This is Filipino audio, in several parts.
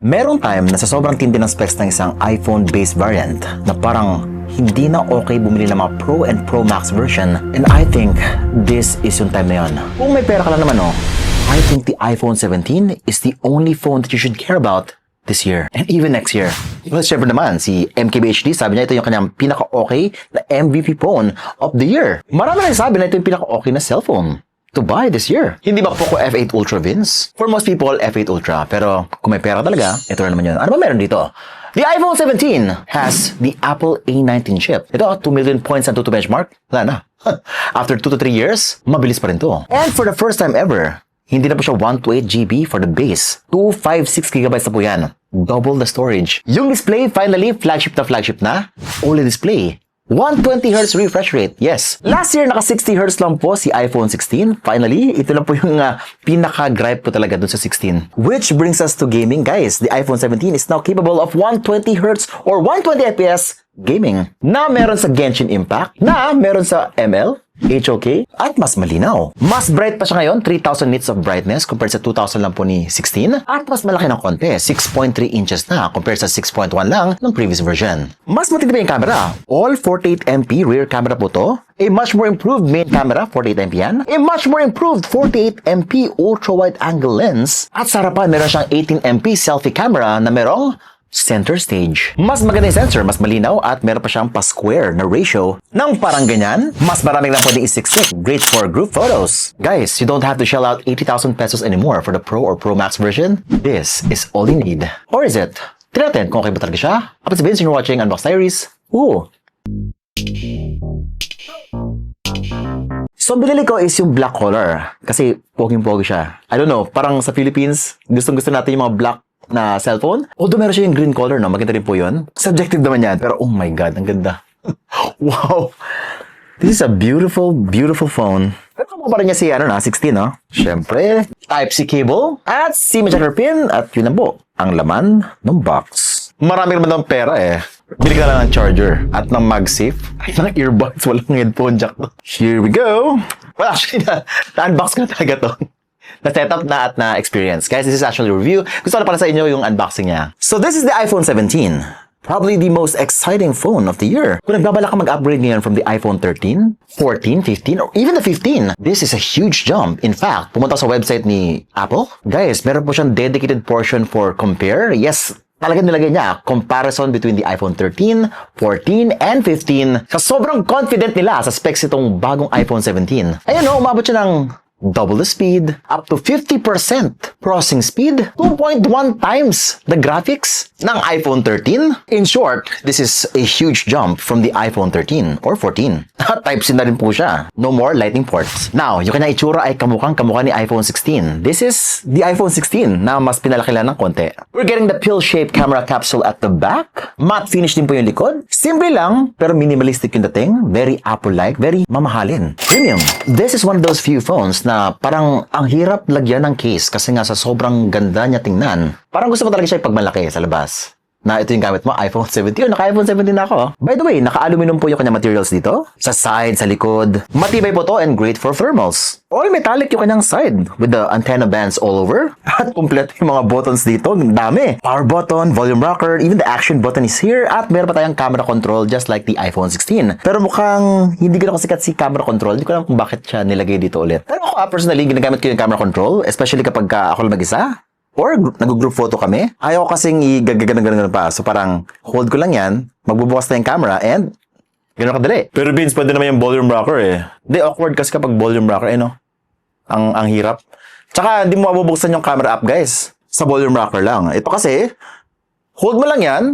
Merong time na sa sobrang tindi ng specs ng isang iPhone-based variant na parang hindi na okay bumili ng mga Pro and Pro Max version, and I think this is yung time na yun. Kung may pera ka lang naman I think the iPhone 17 is the only phone that you should care about this year and even next year. Well, syempre naman, si MKBHD sabi niya ito yung kanyang pinaka-okay na MVP phone of the year. Marami na sabi na ito yung pinaka-okay na cellphone to buy this year. Hindi ba Poco F8 Ultra, Vince? For most people, F8 Ultra. Pero kung may pera talaga, ito na naman yun. Ano ba meron dito? The iPhone 17 has the Apple A19 chip. Ito, 2 million points ang to benchmark. Wala na. After 2 to 3 years, mabilis pa rin to. And for the first time ever, hindi na po siya 128 GB for the base. 256 GB na po yan. Double the storage. Yung display, finally, flagship na. OLED display. 120Hz refresh rate. Yes. Last year, naka 60Hz lang po si iPhone 16. Finally, ito lang po yung pinaka-gripe ko talaga dun sa 16. Which brings us to gaming. Guys, the iPhone 17 is now capable of 120Hz or 120 FPS gaming. Na meron sa Genshin Impact, na meron sa ML, HOK, at mas malinaw. Mas bright pa siya ngayon, 3,000 nits of brightness compared sa 2,000 lang po ni 16. At mas malaki ng konti, 6.3 inches na compared sa 6.1 lang ng previous version. Mas matindi pa yung camera. All 48MP rear camera po to. A much more improved main camera, 48MP yan. A much more improved 48MP ultra-wide angle lens. At sa harapan, meron siyang 18MP selfie camera na merong center stage. Mas maganda yung sensor, mas malinaw at meron pa siyang pa-square na ratio ng parang ganyan. Mas maraming lang pwedeng isiksik. Great for group photos. Guys, you don't have to shell out 80,000 pesos anymore for the Pro or Pro Max version. This is all you need. Or is it? Tignan natin kung okay ba talaga siya. Ako si Vince, you're watching Unbox Diaries. Ooh! So, ang binili ko is yung black color. Kasi, poging-pogi siya. I don't know, parang sa Philippines, gustong-gusto natin yung mga black na cellphone. Although meron siya yung green color, no? Maganda rin po yun. Subjective naman yan. Pero, oh my God, ang ganda. Wow! This is a beautiful, beautiful phone. Pero kung pa rin niya si, 16, no? Siyempre, Type-C cable, at SIM ejector pin, at yun na po, ang laman ng box. Marami naman ng pera Bili ka lang ng charger at ng MagSafe at ng earbuds. Walang headphone jack to. Here we go! Well, actually, na-unbox ko na talaga to. Na-setup na at na-experience. Guys, this is actually a review. Gusto ko na pala sa inyo yung unboxing niya. So, this is the iPhone 17. Probably the most exciting phone of the year. Kung nagbabalak ka mag-upgrade ngayon from the iPhone 13, 14, 15, or even the 15, this is a huge jump. In fact, pumunta sa website ni Apple. Guys, meron po siyang dedicated portion for compare. Yes, talagang nilagay niya comparison between the iPhone 13, 14, and 15. Sa sobrang confident nila sa specs itong bagong iPhone 17. Ayan umabot siya ng double the speed, up to 50% processing speed, 2.1 times the graphics ng iPhone 13. In short, this is a huge jump from the iPhone 13 or 14. Type-C na rin po siya. No more lightning ports. Now, yung kanyang itsura ay kamukha ni iPhone 16. This is the iPhone 16 na mas pinalaki lang ng konti. We're getting the pill-shaped camera capsule at the back. Matte finish din po yung likod. Simple lang, pero minimalistic yung dating. Very Apple-like, very mamahalin. Premium. This is one of those few phones na parang ang hirap lagyan ng case kasi nga sa sobrang ganda niya tingnan. Parang gusto mo talaga siya ipagmalaki sa labas. Na ito yung gamit mo, iPhone 17. Naka-iPhone 17 na ako. By the way, naka-aluminum po yung kanyang materials dito. Sa side, sa likod. Matibay po to and great for thermals. All metallic yung kanyang side with the antenna bands all over. At kompleto yung mga buttons dito. Ang dami. Power button, volume rocker, even the action button is here. At meron pa tayong camera control just like the iPhone 16. Pero mukhang hindi ko na sikat si camera control. Hindi ko alam kung bakit siya nilagay dito ulit. Pero ako personally, ginagamit ko yung camera control. Especially kapag ako lang mag-isa. Or nag-group photo kami. Ayaw kasing i-gagano'n pa. So parang hold ko lang yan, magbubukas na yung camera, and gano'n kadali. Pero Vince, pwede naman yung volume rocker Hindi, awkward kasi kapag volume rocker no? Ang hirap. Tsaka hindi mo mabubuksan yung camera app, guys. Sa volume rocker lang. Ito kasi, hold mo lang yan.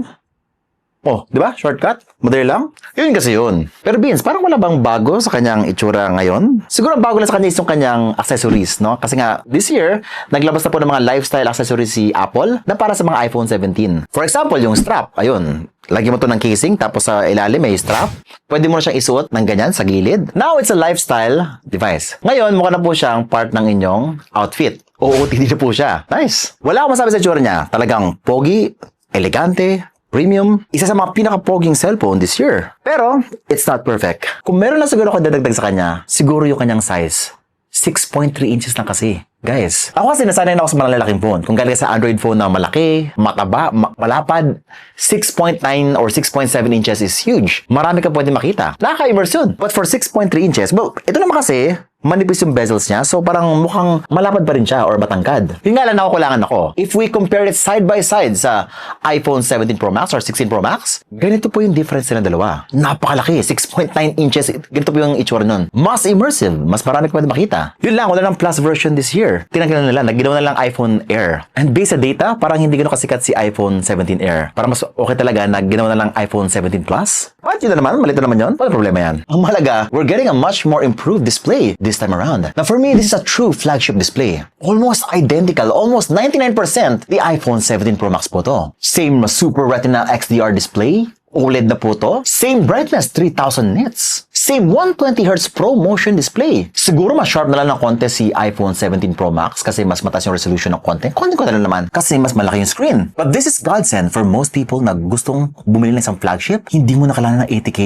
Oh, di ba? Shortcut. Madali lang. Yun kasi yun. Pero Vince, parang wala bang bago sa kanyang itsura ngayon? Siguro ang bago lang sa kanya is yung kanyang accessories, no? Kasi nga, this year, naglabas na po ng mga lifestyle accessories si Apple na para sa mga iPhone 17. For example, yung strap. Ayun. Lagyan mo to ng casing, tapos sa ilalim may strap. Pwede mo na siyang isuot ng ganyan sa gilid. Now, it's a lifestyle device. Ngayon, mukha na po siyang part ng inyong outfit. OOTD na po siya. Nice. Wala akong masabi sa itsura niya. Talagang pogi, elegante, premium, isa sa mga pinaka-poging cellphone this year. Pero, it's not perfect. Kung meron lang siguro ako dadagdag sa kanya, siguro yung kanyang size. 6.3 inches lang kasi. Guys, ako kasi nasanay na ako sa malalaking phone. Kung galing ka sa Android phone na malaki, mataba, malapad, 6.9 or 6.7 inches is huge. Marami ka pwede makita. Nakaka-immerse yun. But for 6.3 inches, well, ito naman kasi, manipis yung bezels niya, so parang mukhang malapad pa rin siya or matangkad. Yung nga lang nakukulangan ako. If we compare it side by side sa iPhone 17 Pro Max or 16 Pro Max, ganito po yung difference ng dalawa. Napakalaki, 6.9 inches, ganito po yung itsura nun. Mas immersive, mas marami ka pwede makita. Yun lang, wala ng Plus version this year. Tinanggalan nila, nagginawa na lang iPhone Air. And based sa data, parang hindi gano'n kasikat si iPhone 17 Air. Parang mas okay talaga na ginawa na lang iPhone 17 Plus. At yun na naman, malito naman yun. Walang problema yan. Ang mahalaga, we're getting a much more improved display this time around. Now for me, this is a true flagship display. Almost identical, almost 99% the iPhone 17 Pro Max po to. Same Super Retina XDR display, OLED na po to. Same brightness, 3000 nits. Same 120Hz Pro Motion display. Siguro mas sharp na lang ng konti si iPhone 17 Pro Max kasi mas mataas yung resolution ng konti. Konti-konti na naman kasi mas malaki yung screen. But this is godsend for most people na gustong bumili ng isang flagship. Hindi mo na kailangan ng 80K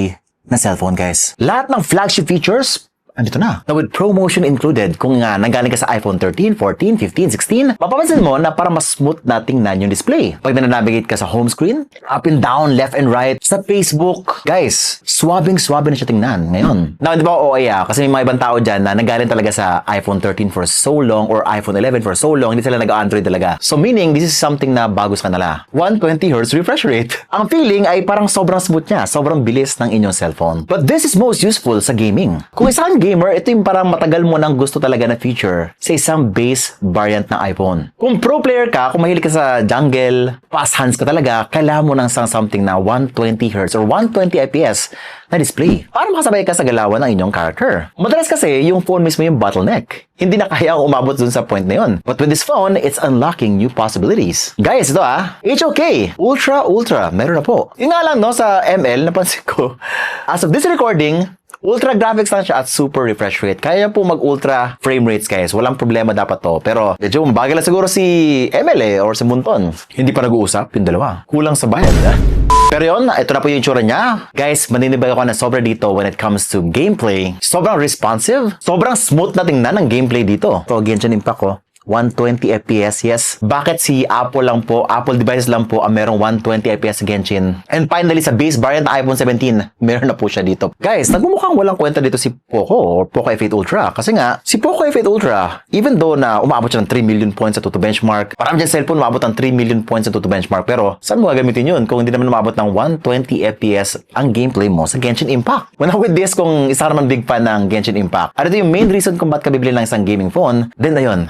na cellphone, guys. Lahat ng flagship features, andito na. Now with ProMotion included, kung nga nanggaling ka sa iPhone 13, 14, 15, 16, mapapansin mo na para mas smooth na tingnan yung display. Pag na-navigate ka sa home screen, up and down, left and right, sa Facebook, guys, swabing-swabe na siya tingnan ngayon. Now, hindi ba OA kasi may mga ibang tao dyan na nanggaling talaga sa iPhone 13 for so long or iPhone 11 for so long, hindi sila nag-Android talaga. So meaning, this is something na bago sa kanila. 120Hz refresh rate. Ang feeling ay parang sobrang smooth niya, sobrang bilis ng inyong cellphone. But this is most useful sa gaming. Kung isang gamer, ito yung parang matagal mo nang gusto talaga na feature sa isang base variant ng iPhone. Kung pro player ka, kung mahilig ka sa jungle, fast hands ka talaga, kailangan mo ng something na 120Hz or 120 IPS na display para makasabay ka sa galawan ng inyong character. Madalas kasi, yung phone mismo yung bottleneck. Hindi na kaya ang umabot dun sa point na yun. But with this phone, it's unlocking new possibilities. Guys, ito HOK Ultra, meron na po. Yung nga lang, no, sa ML, napansin ko, as of this recording, Ultra graphics lang siya at super refresh rate. Kaya po mag-ultra frame rates, guys. Walang problema dapat to. Pero medyo mabagal na siguro si ML or si Munton. Hindi pa nag-uusap yung dalawa. Kulang sa bayad, Pero yun, ito na po yung itsura niya. Guys, maninibag ako na sobra dito when it comes to gameplay. Sobrang responsive. Sobrang smooth na tingnan ng gameplay dito. So, Genshin Impact ko. 120 FPS, yes. Bakit si Apple lang po, Apple devices lang po ang merong 120 FPS sa Genshin? And finally, sa base variant ng iPhone 17, meron na po siya dito. Guys, nagmumukhang walang kwenta dito si Poco or Poco F8 Ultra. Kasi nga, si Poco F8 Ultra, even though na umabot siya ng 3 million points sa Tutu benchmark, parang dyan cellphone umabot ng 3 million points sa Tutu benchmark. Pero, saan mo gagamitin yun kung hindi naman umabot ng 120 FPS ang gameplay mo sa Genshin Impact? When with this, kung isa naman big fan ng Genshin Impact, ano ito yung main reason kung ba't ka bibili ng isang gaming phone, then ayun,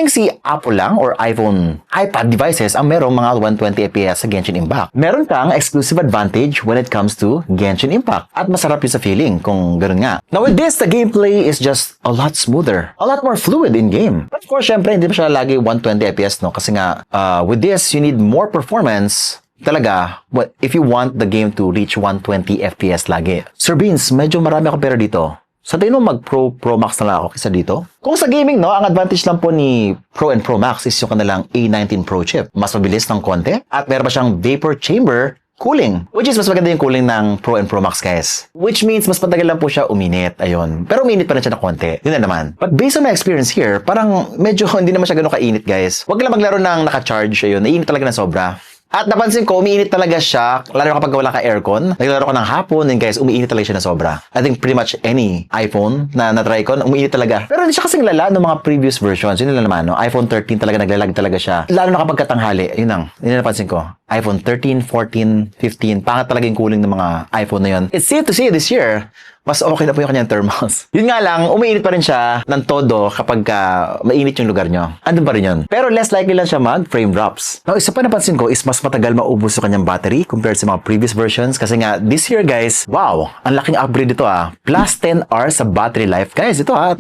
si Apple lang or iPad devices ang merong mga 120 FPS sa Genshin Impact. Meron kang exclusive advantage when it comes to Genshin Impact. At masarap yun sa feeling kung ganoon nga. Now with this, the gameplay is just a lot smoother. A lot more fluid in-game. But of course, syempre, hindi pa siya lagi 120 FPS, no? Kasi nga, with this, you need more performance talaga, but if you want the game to reach 120 FPS lagi. Sir Beans, medyo marami ako pera dito. Sa tingin mo mag-Pro Max na lang ako kaysa dito? Kung sa gaming, no, ang advantage lang po ni Pro and Pro Max is yung kanilang A19 Pro chip. Mas mabilis ng konti at meron pa siyang vapor chamber cooling. Which is mas maganda yung cooling ng Pro and Pro Max, guys. Which means mas matagal lang po siya uminit. Ayun. Pero uminit pa rin siya ng konti. Yun na naman. But based on my experience here, parang medyo hindi naman siya gano'ng kainit, guys. Huwag lang maglaro ng naka-charge. Ayun. Nainit talaga ng sobra. At napansin ko, umiinit talaga siya, lalo kapag wala ka aircon. Naglaro ko ng hapon, and guys, umiinit talaga siya na sobra. I think pretty much any iPhone na na-try ko, umiinit talaga. Pero hindi siya kasing lala ng mga previous versions. Yun na naman, no? iPhone 13 talaga, naglalag talaga siya. Lalo na kapag katanghali, yun ang napansin ko. iPhone 13, 14, 15, pangat talaga yung cooling ng mga iPhone na yun. It's safe to say this year, mas okay na po yung kanyang thermals. Yun nga lang, umiinit pa rin siya ng todo kapag mainit yung lugar nyo. Andun pa rin yun. Pero less likely lang siya mag-frame drops. Now, isa pa napansin ko is mas matagal maubos yung kanyang battery compared sa mga previous versions. Kasi nga, this year guys, wow, ang laking upgrade ito Plus 10 hours sa battery life. Guys, ito 30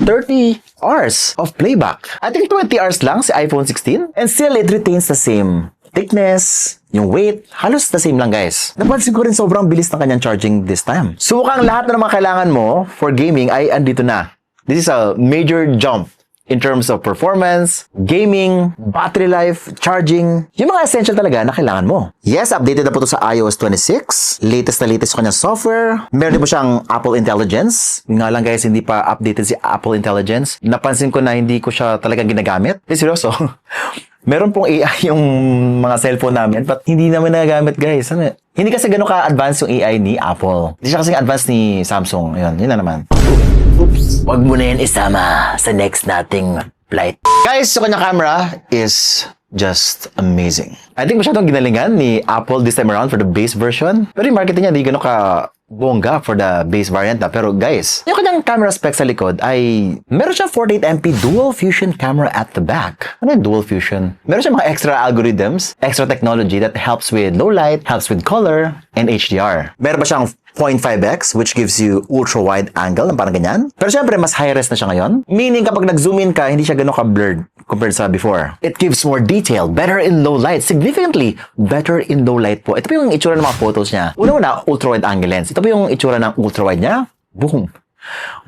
hours of playback. I think 20 hours lang si iPhone 16. And still, it retains the same thickness, yung weight, halos the same lang, guys. Napansin ko rin sobrang bilis ng kanyang charging this time. Subukang lahat na mga kailangan mo for gaming ay andito na. This is a major jump in terms of performance, gaming, battery life, charging, yung mga essential talaga na kailangan mo. Yes, updated na po ito sa iOS 26. Latest na latest sa kanyang software. Meron din po siyang Apple Intelligence. Yung nga lang guys, hindi pa updated si Apple Intelligence. Napansin ko na hindi ko siya talaga ginagamit. Seryoso. Meron pong AI yung mga cellphone namin, but hindi naman nagagamit guys. Ano? Hindi kasi gano'n ka-advanced yung AI ni Apple. Hindi siya kasing advanced ni Samsung. Yun na naman. Oops. Wag mo na yan isama sa next nating flight. Guys, yung kanyang camera is just amazing. I think masyadong ginalingan ni Apple this time around for the base version. Pero yung marketing niya, di gano'n ka bongga for the base variant na. Pero guys, yung kanyang camera specs sa likod ay meron siyang 48MP dual fusion camera at the back. Ano yung dual fusion? Meron siyang mga extra algorithms, extra technology that helps with low light, helps with color, and HDR. Meron pa siyang 0.5x which gives you ultra-wide angle ng parang ganyan. Pero syempre, mas high-res na siya ngayon. Meaning, kapag nag-zoom in ka, hindi siya gano'n ka-blurred compared sa before. It gives more detail, better in low light, significantly better in low light po. Ito po yung itsura ng mga photos niya. Una-una, ultra-wide angle lens. Ito po yung itsura ng ultra-wide niya. Boom!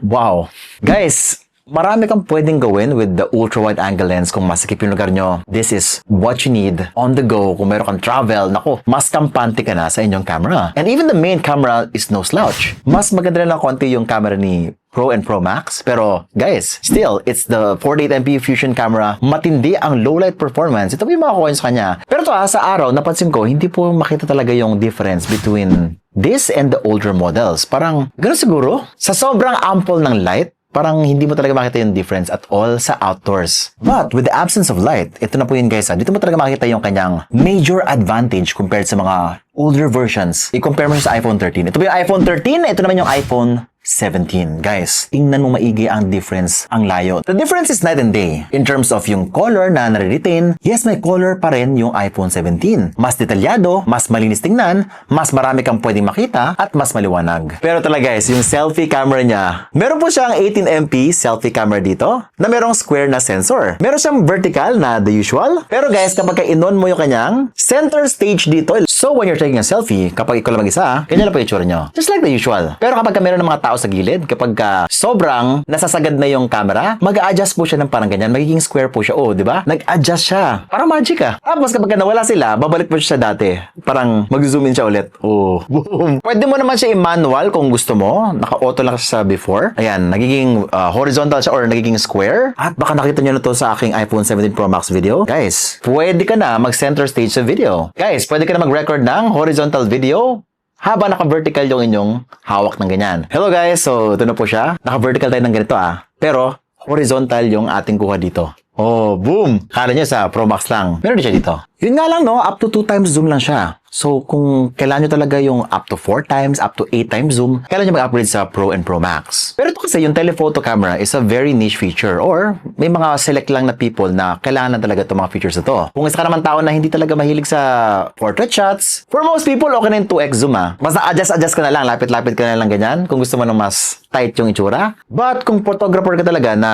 Wow! Guys, marami kang pwedeng gawin with the ultra-wide angle lens kung masikip yung lugar nyo. This is what you need on the go. Kung meron kang travel, nako, mas kampante ka na sa inyong camera. And even the main camera is no slouch. Mas maganda na lang konti yung camera ni Pro and Pro Max. Pero, guys, still, it's the 48MP Fusion camera. Matindi ang low-light performance. Ito po yung mga kuha sa kanya. Pero ito sa araw, napansin ko, hindi po makita talaga yung difference between this and the older models. Parang, gano'n siguro. Sa sobrang ample ng light, parang hindi mo talaga makita yung difference at all sa outdoors. But with the absence of light, ito na po yun guys, dito mo talaga makita yung kanyang major advantage compared sa mga older versions. I-compare mo siya sa iPhone 13. Ito ba yung iPhone 13? Ito naman yung iPhone 17. Guys, tingnan mo maigi ang difference, ang layo. The difference is night and day. In terms of yung color na nare-retain, yes, may color pa rin yung iPhone 17. Mas detalyado, mas malinis tingnan, mas marami kang pwedeng makita, at mas maliwanag. Pero talaga guys, yung selfie camera niya, meron po siyang 18MP selfie camera dito, na merong square na sensor. Meron siyang vertical na the usual. Pero guys, kapag ka-in-on mo yung kanyang center stage dito, so when you're taking a selfie, kapag ikaw lang mag-isa, ganyan lang po yung itsura nyo. Just like the usual. Pero kapag meron ng mga tao sa gilid, kapag sobrang nasasagad na yung camera, mag-a-adjust po siya ng parang ganyan. Magiging square po siya. Oh, di ba? Nag-adjust siya. Parang magic ah. Tapos kapag nawala sila, babalik po siya dati. Parang mag-zoom in siya ulit. Oh, boom. Pwede mo naman siya i-manual kung gusto mo. Naka-auto lang siya sa before. Ayan, nagiging horizontal siya or nagiging square. At baka nakita nyo na to sa aking iPhone 17 Pro Max video. Guys, pwede ka na mag-center stage sa video. Guys, pwede ka na mag-record ng horizontal video habang naka-vertical yung inyong hawak ng ganyan. Hello guys, so ito na po siya. Naka-vertical tayo ng ganito ah. Pero horizontal yung ating kuha dito. Oh, boom! Kala nyo sa Pro Max lang. Meron din siya dito. Yun nga lang no, up to 2 times zoom lang siya. So, kung kailangan nyo talaga yung up to 4 times, up to 8 times zoom, kailangan nyo mag-upgrade sa Pro and Pro Max. Pero ito kasi, yung telephoto camera is a very niche feature or may mga select lang na people na kailangan na talaga itong mga features na to. Kung isa ka naman tao na hindi talaga mahilig sa portrait shots, for most people, okay na yung 2x zoom ah. Basta adjust ka na lang, lapit-lapit ka na lang ganyan kung gusto mo ng mas tight yung itsura. But kung photographer ka talaga na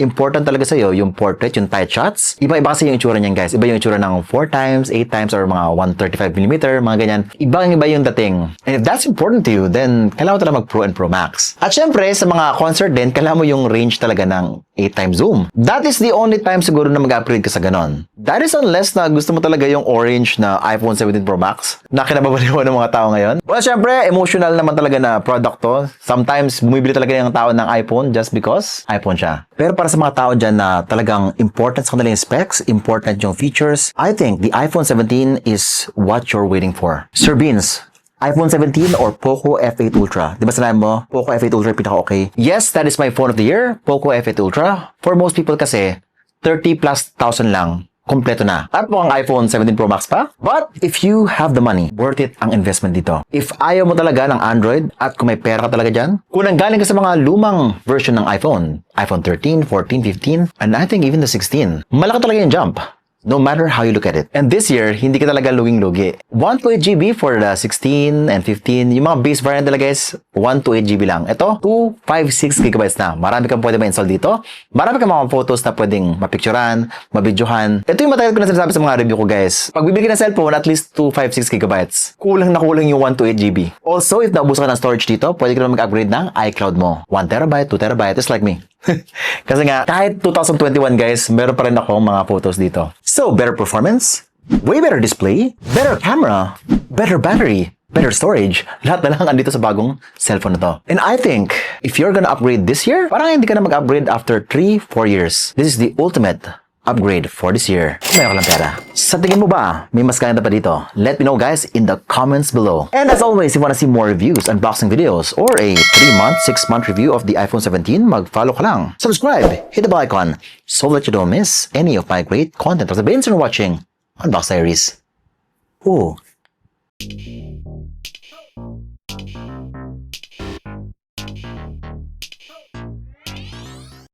important talaga sa'yo, yung portrait, yung tight shots, iba-iba kasi yung itsura niyan guys. Iba yung itsura ng 4 times, 8 times, or mga 135mm, mga ganyan. Ibang-iba yung dating. And if that's important to you, then kailangan mo talaga mag-Pro and Pro Max. At syempre, sa mga concert din, kailangan mo yung range talaga ng 8 times zoom. That is the only time siguro na mag-upgrade ka sa ganon. That is unless na gusto mo talaga yung orange na iPhone 17 Pro Max na kinababaliwan ng mga tao ngayon. Well, syempre, emotional naman talaga na product to. Sometimes, bumibili talaga yung tao ng iPhone just because iPhone siya. Pero para sa mga tao dyan na talagang important sa kanilang specs, important yung features, I think the iPhone 17 is what you're waiting for. Sir Beans, iPhone 17 or Poco F8 Ultra? Di ba sinabi mo, Poco F8 Ultra pinaka-okay? Yes, that is my phone of the year, Poco F8 Ultra. For most people kasi, 30 plus thousand lang, kompleto na. At mukhang iPhone 17 Pro Max pa. But if you have the money, worth it ang investment dito. If ayaw mo talaga ng Android at kung may pera ka talaga dyan, kung nanggaling ka sa mga lumang version ng iPhone 13, 14, 15, and I think even the 16, malaki talaga yung jump. No matter how you look at it. And this year, hindi ka talaga luwing-lugi. 128GB for the 16 and 15. Yung mga base variant talaga guys, 128GB lang. Ito, 256GB na. Marami kang pwede ma-install dito. Marami kang mga photos na pwedeng mapicturan, mabidyohan. Ito yung matagal ko na sinasabi sa mga review ko guys. Pag bibili ka ng cellphone, at least 256GB. Kulang na kulang yung 128GB. Also, if naubusan ka ng storage dito, pwede ka na mag-upgrade ng iCloud mo. 1TB, 2TB, just like me. Kasi nga, kahit 2021 guys, meron pa rin akong mga photos dito. So, better performance, way better display, better camera, better battery, better storage. Lahat na lang andito sa bagong cellphone na to. And I think, if you're gonna upgrade this year, parang hindi ka na mag-upgrade after 3-4 years. This is the ultimate upgrade for this year. Meron ka lang pera. Sa tingin mo ba, may mas ganda pa dito? Let me know guys in the comments below. And as always, if you wanna see more reviews, unboxing videos, or a 3-month, 6-month review of the iPhone 17, mag-follow ka lang. Subscribe, hit the bell icon, so that you don't miss any of my great content. Sabihin sa watching Unbox Diaries. Ooh.